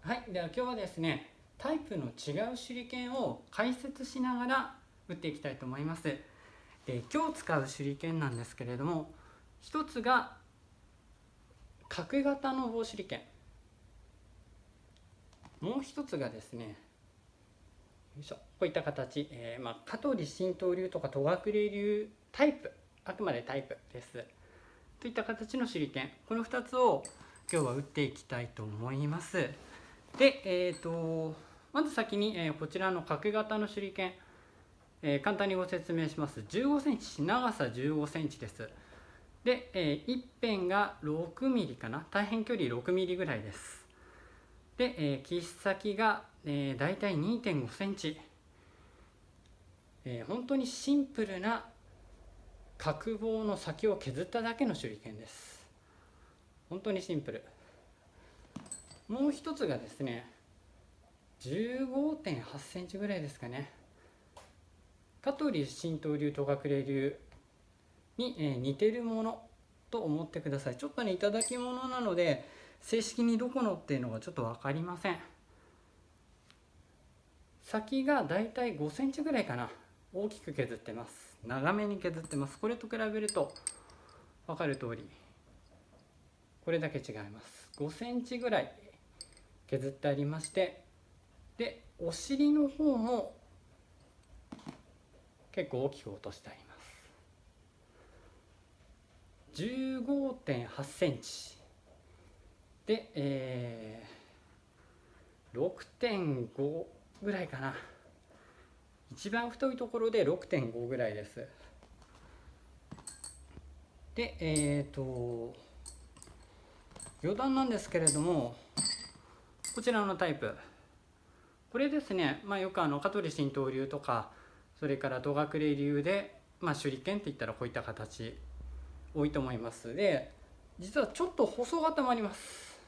はい、では今日はですね、タイプの違う手裏剣を解説しながら打っていきたいと思います。で、今日使う手裏剣なんですけれども、一つが角型の棒手裏剣、もう一つがですね、こういった形、香取神道流とか戸隠流タイプ、あくまでタイプですといった形の手裏剣、この2つを今日は打っていきたいと思います。で、まず先に、こちらの角型の手裏剣、簡単にご説明します。15センチ、長さ15センチです。で、一辺が6ミリかな、大変距離6ミリぐらいです。で、切っ先が、だいたい 2.5 センチ、本当にシンプルな角棒の先を削っただけの手裏剣です。本当にシンプル。もう一つがですね、15.8 センチぐらいですかね。香取神道流戸隠流に、似てるものと思ってください。ちょっとね、いただき物なので正式にどこのっていうのがちょっと分かりません。先がだいたい5センチぐらいかな。大きく削ってます。長めに削ってます。これと比べると分かる通りこれだけ違います。5センチぐらい削ってありまして、でお尻の方も結構大きく落としてあります。15.8 センチで、6.5 ぐらいかな。一番太いところで 6.5 ぐらいです。で、余談なんですけれども、こちらのタイプ、これですね、よく香取神道流とか、それから戸隠流で、手裏剣って言ったらこういった形多いと思います。で、実はちょっと細型もあります。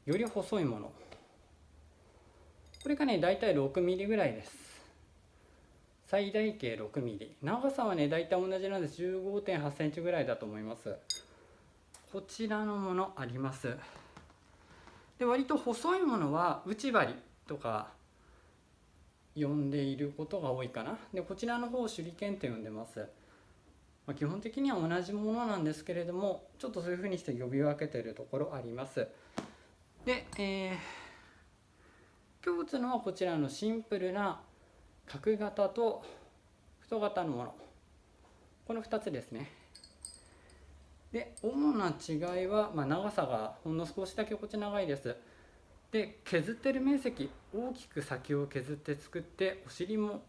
より細いもの、これがね、だいたい6ミリぐらいです。最大径6ミリ、長さはね、だいたい同じなんです。 15.8 センチぐらいだと思います。こちらのものあります。で、割と細いものは内張りとか呼んでいることが多いかな。で、こちらの方を手裏剣と呼んでます。基本的には同じものなんですけれども、ちょっとそういうふうにして呼び分けているところあります。で、今日打つのはこちらのシンプルな角型と太型のもの、この2つですね。で、主な違いは、長さがほんの少しだけこっち長いです。で、削ってる面積、大きく先を削って作って、お尻も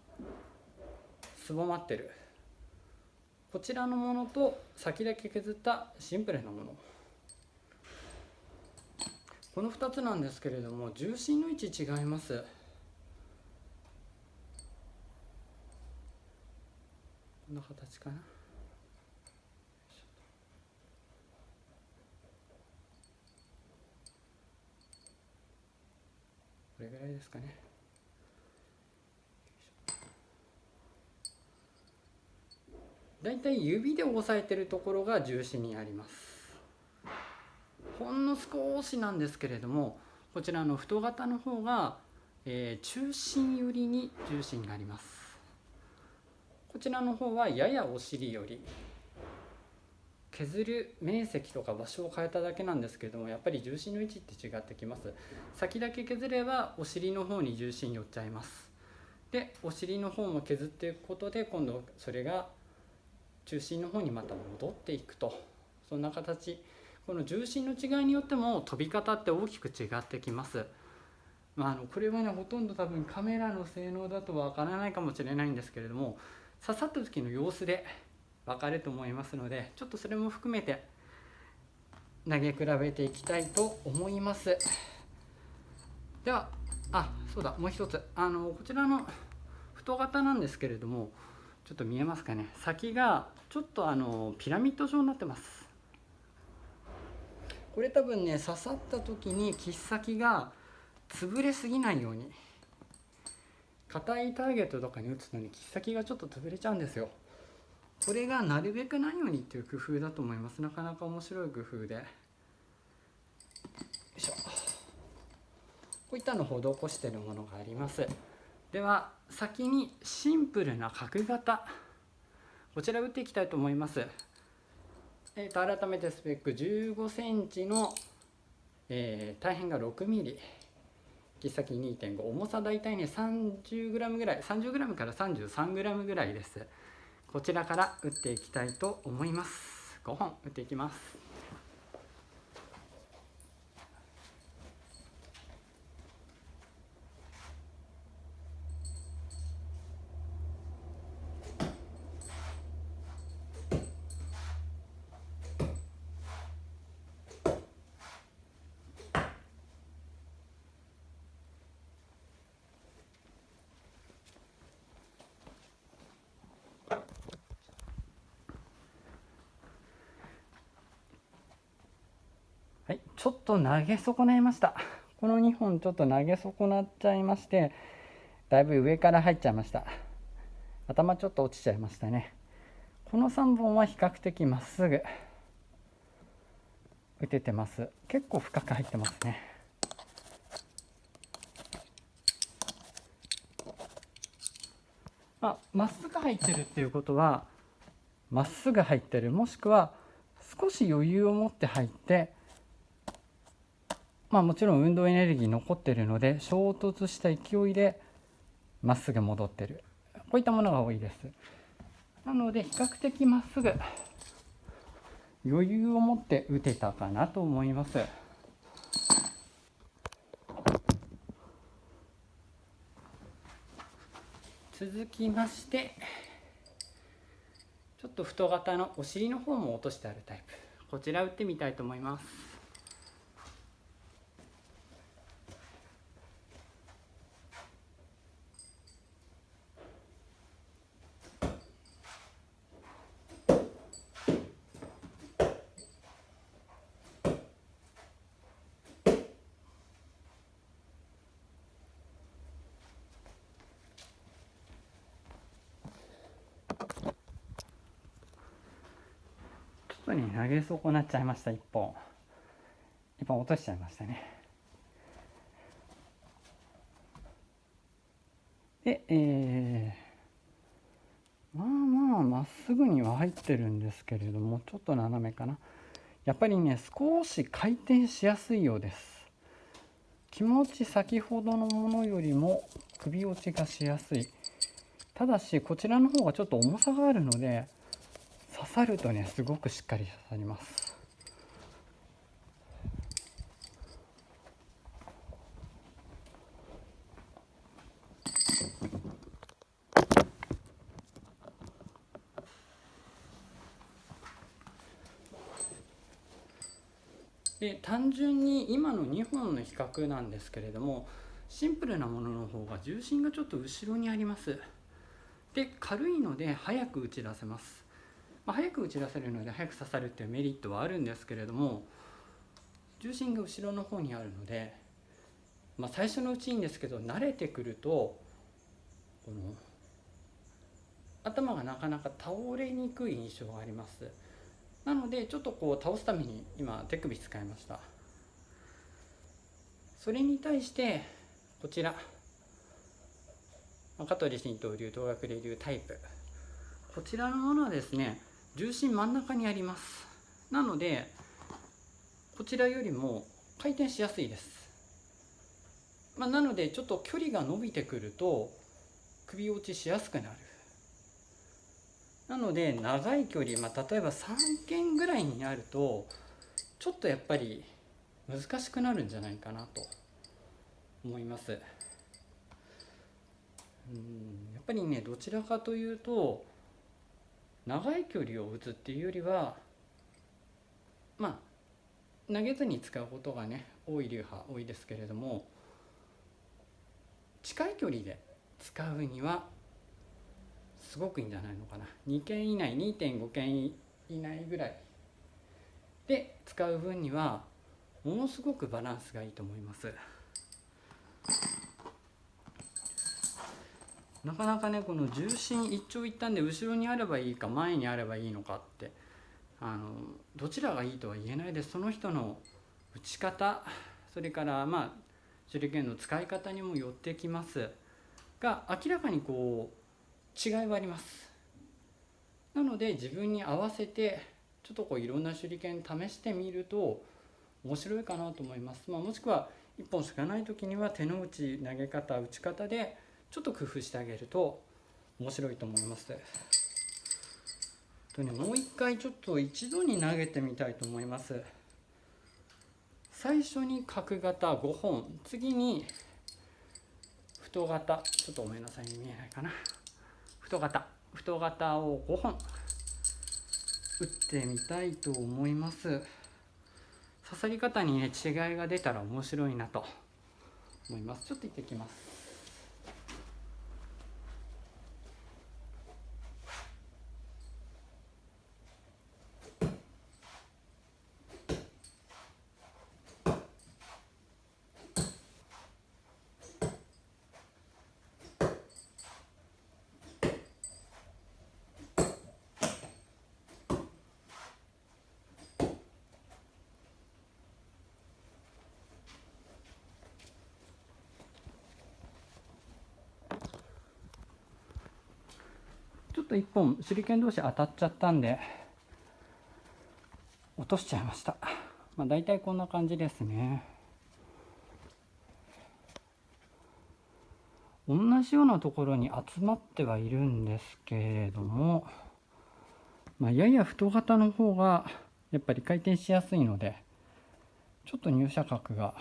すぼまってる、こちらのものと先だけ削ったシンプルなもの、この2つなんですけれども、重心の位置違います。こんな形かな。これぐらいですかね。だいたい指で押さえてるところが重心にあります。ほんの少しなんですけれども、こちらの太型の方が、中心寄りに重心があります。こちらの方はややお尻寄り。削る面積とか場所を変えただけなんですけれども、やっぱり重心の位置って違ってきます。先だけ削ればお尻の方に重心寄っちゃいます。で、お尻の方も削っていくことで、今度それが中心の方にまた戻っていくと、そんな形。この重心の違いによっても飛び方って大きく違ってきます。これはね、ほとんど多分カメラの性能だとわからないかもしれないんですけれども、刺さった時の様子で分かると思いますので、ちょっとそれも含めて投げ比べていきたいと思います。では、そうだ、もう一つ、こちらの太型なんですけれども、ちょっと見えますかね。先がちょっとピラミッド状になってます。これ多分ね、刺さった時に切っ先が潰れすぎないように、硬いターゲットとかに打つのに切っ先がちょっと潰れちゃうんですよ。これがなるべくないようにっていう工夫だと思います。なかなか面白い工夫で。よいしょ。こういったのを施しているものがあります。では先にシンプルな角型、こちら打っていきたいと思います。改めてスペック15センチの、大辺が6ミリ、切っ先 2.5、重さだいたいね 30g ぐらい、30g から 33g ぐらいです。こちらから打っていきたいと思います。5本打っていきます。はい、ちょっと投げ損ねました。この2本ちょっと投げ損なっちゃいまして、だいぶ上から入っちゃいました。頭ちょっと落ちちゃいましたね。この3本は比較的まっすぐ打ててます。結構深く入ってますね。まっすぐ入ってるっていうことは、まっすぐ入ってる、もしくは少し余裕を持って入って、もちろん運動エネルギー残ってるので衝突した勢いでまっすぐ戻ってる、こういったものが多いです。なので比較的まっすぐ余裕を持って打てたかなと思います。続きまして、ちょっと太型のお尻の方も落としてあるタイプ、こちら打ってみたいと思います。外に投げ損なっちゃいました。1本落としちゃいましたね。で、まっすぐには入ってるんですけれども、ちょっと斜めかな。やっぱりね、少し回転しやすいようです。気持ち先ほどのものよりも首落ちがしやすい。ただしこちらの方がちょっと重さがあるので、刺さるとねすごくしっかり刺さります。で単純に今の2本の比較なんですけれども、シンプルなものの方が重心がちょっと後ろにあります。で軽いので早く打ち出せます。早く打ち出せるので早く刺さるっていうメリットはあるんですけれども、重心が後ろの方にあるので、最初のうちいいんですけど、慣れてくるとこの頭がなかなか倒れにくい印象があります。なのでちょっとこう倒すために今手首使いました。それに対してこちら香取神道流、東岳霊流タイプ、こちらのものはですね、重心真ん中にあります。なのでこちらよりも回転しやすいです。なのでちょっと距離が伸びてくると首落ちしやすくなる。なので長い距離、例えば3軒ぐらいになるとちょっとやっぱり難しくなるんじゃないかなと思います。やっぱりね、どちらかというと長い距離を打つっていうよりは投げずに使うことがね多い流派多いですけれども、近い距離で使うにはすごくいいんじゃないのかな。2軒以内 2.5 軒以内ぐらいで使う分にはものすごくバランスがいいと思います。なかなかね、この重心一長一短で後ろにあればいいか前にあればいいのかってどちらがいいとは言えないです。その人の打ち方、それから手裏剣の使い方にもよってきますが、明らかにこう違いはあります。なので自分に合わせてちょっとこういろんな手裏剣試してみると面白いかなと思います。もしくは1本しかない時には手の内、投げ方、打ち方でちょっと工夫してあげると面白いと思います。もう一回ちょっと一度に投げてみたいと思います。最初に角型5本、次に太型、ちょっとごめんなさい、見えないかな、太型を5本打ってみたいと思います。刺さり方にね違いが出たら面白いなと思います。ちょっと行ってきます。ちょっと1本手裏剣同士当たっちゃったんで落としちゃいました。大体こんな感じですね。同じようなところに集まってはいるんですけれども、やや太型の方がやっぱり回転しやすいので、ちょっと入射角が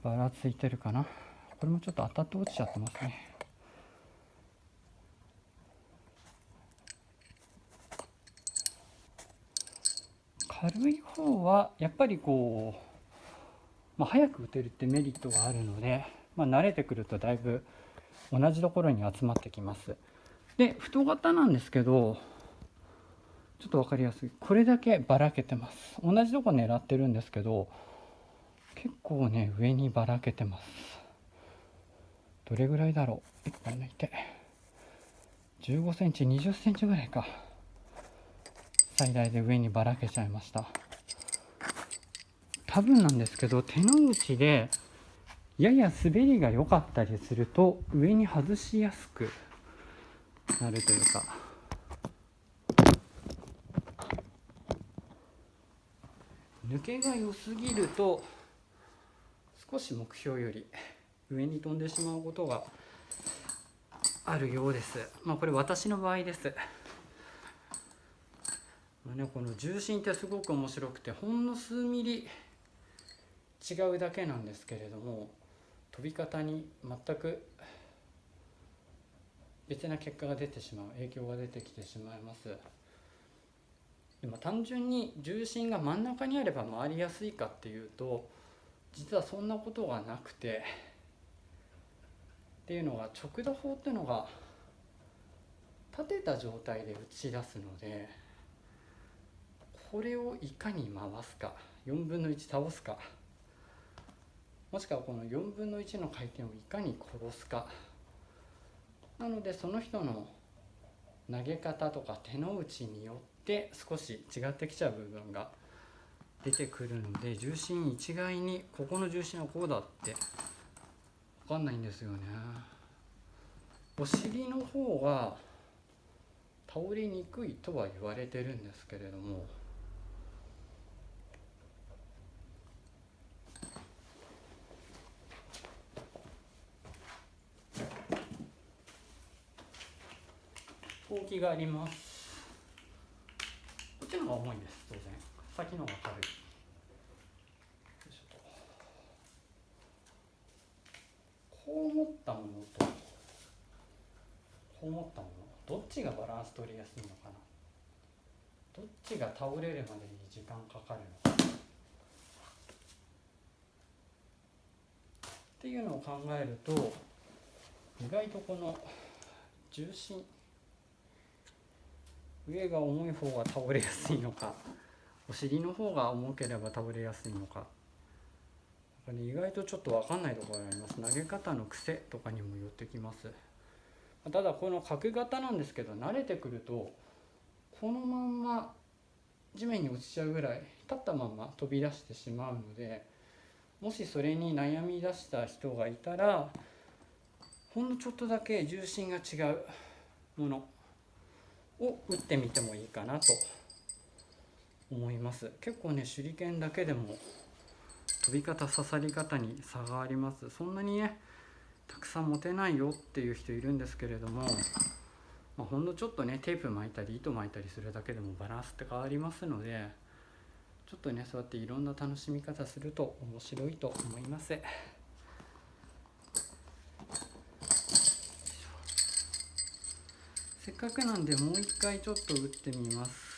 ばらついてるかな。これもちょっと当たって落ちちゃってますね。軽い方はやっぱりこう、早く打てるってメリットがあるので、慣れてくるとだいぶ同じところに集まってきます。で太型なんですけど、ちょっと分かりやすい、これだけばらけてます。同じとこ狙ってるんですけど結構ね上にばらけてます。どれぐらいだろう、1本抜いて15センチ20センチぐらいか、最大で上にばらけちゃいました。多分なんですけど、手の内でやや滑りが良かったりすると上に外しやすくなるというか、抜けが良すぎると少し目標より上に飛んでしまうことがあるようです。これ私の場合です。この重心ってすごく面白くて、ほんの数ミリ違うだけなんですけれども、飛び方に全く別な結果が出てしまう、影響が出てきてしまいます。でも単純に重心が真ん中にあれば回りやすいかっていうと、実はそんなことがなくて、っていうのが直打法っていうのが立てた状態で打ち出すので、これをいかに回すか、4分の1倒すか、もしくはこの4分の1の回転をいかに殺すかなので、その人の投げ方とか手の内によって少し違ってきちゃう部分が出てくるので、重心一概にここの重心はこうだって分かんないんですよね。お尻の方が倒れにくいとは言われてるんですけれども、動きがあります。こっちの方が重いんです、当然。先の方が軽い。こう持ったものとこう持ったもの、どっちがバランス取りやすいのかな、どっちが倒れるまでに時間かかるのかっていうのを考えると、意外とこの重心、上が重い方が倒れやすいのか、お尻の方が重ければ倒れやすいのか、意外とちょっと分かんないところがあります。投げ方の癖とかにもよってきます。ただこの角型なんですけど、慣れてくるとこのまんま地面に落ちちゃうぐらい立ったまま飛び出してしまうので、もしそれに悩み出した人がいたら、ほんのちょっとだけ重心が違うものを打ってみてもいいかなと思います。結構ね、手裏剣だけでも飛び方、刺さり方に差があります。そんなにねたくさん持てないよっていう人いるんですけれども、ほんのちょっとねテープ巻いたり糸巻いたりするだけでもバランスって変わりますので、ちょっとねそうやっていろんな楽しみ方すると面白いと思います。せっかくなんでもう一回ちょっと打ってみます。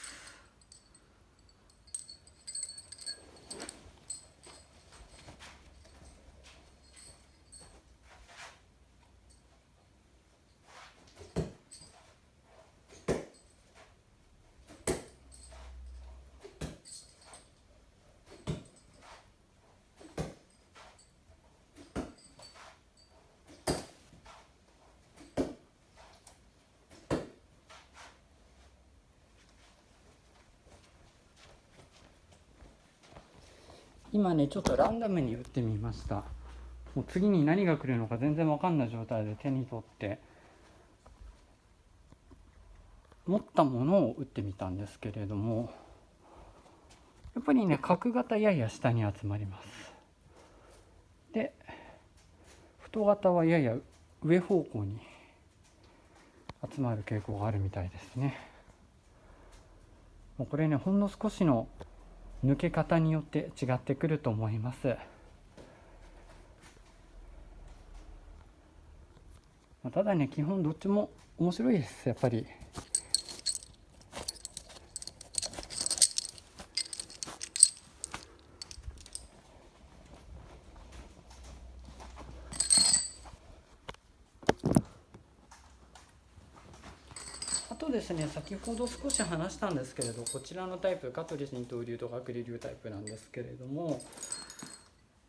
今ねちょっとランダムに打ってみました。もう次に何が来るのか全然分かんない状態で手に取って持ったものを打ってみたんですけれども、やっぱりね角型やや下に集まります。で太型はやや上方向に集まる傾向があるみたいですね。もうこれねほんの少しの抜け方によって違ってくると思います。ただね基本どっちも面白いです。やっぱりあとですね、先ほど少し話したんですけれど、こちらのタイプ香取神道流と鶴流タイプなんですけれども、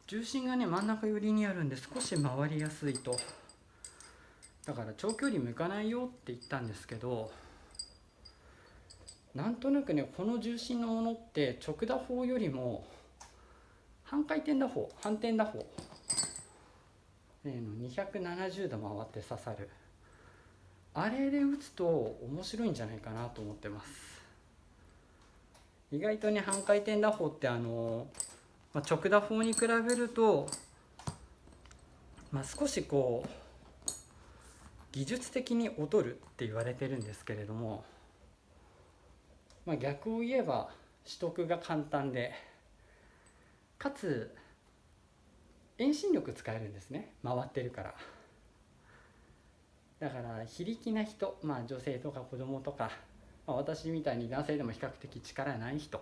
重心がね真ん中寄りにあるんで少し回りやすいと。だから長距離向かないよって言ったんですけど、なんとなくねこの重心のものって直打法よりも半回転打法、反転打法の270度回って刺さる、あれで打つと面白いんじゃないかなと思ってます。意外とね半回転打法って直打法に比べると、少しこう技術的に劣るって言われてるんですけれども、逆を言えば取得が簡単で、かつ遠心力使えるんですね、回ってるから。だから非力な人、女性とか子供とか、私みたいに男性でも比較的力ない人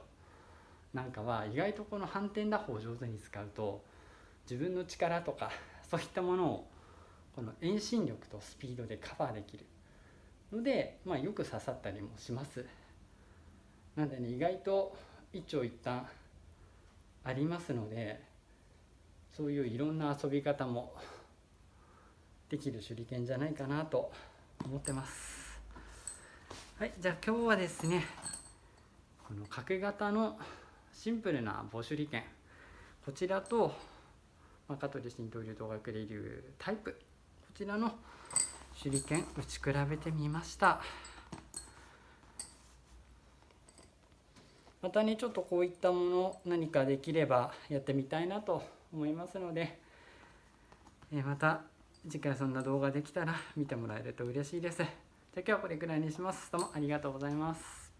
なんかは意外とこの反転打法を上手に使うと自分の力とかそういったものをこの遠心力とスピードでカバーできるので、よく刺さったりもします。なんでね意外と一長一短ありますので、そういういろんな遊び方もできる手裏剣じゃないかなと思ってます。はい、じゃあ今日はですねこの角型のシンプルな棒手裏剣、こちらと香取神道流と鶴流タイプ、こちらの手裏剣打ち比べてみました。またねちょっとこういったもの何かできればやってみたいなと思いますので、また次回そんな動画できたら見てもらえると嬉しいです。じゃあ今日はこれくらいにします。どうもありがとうございます。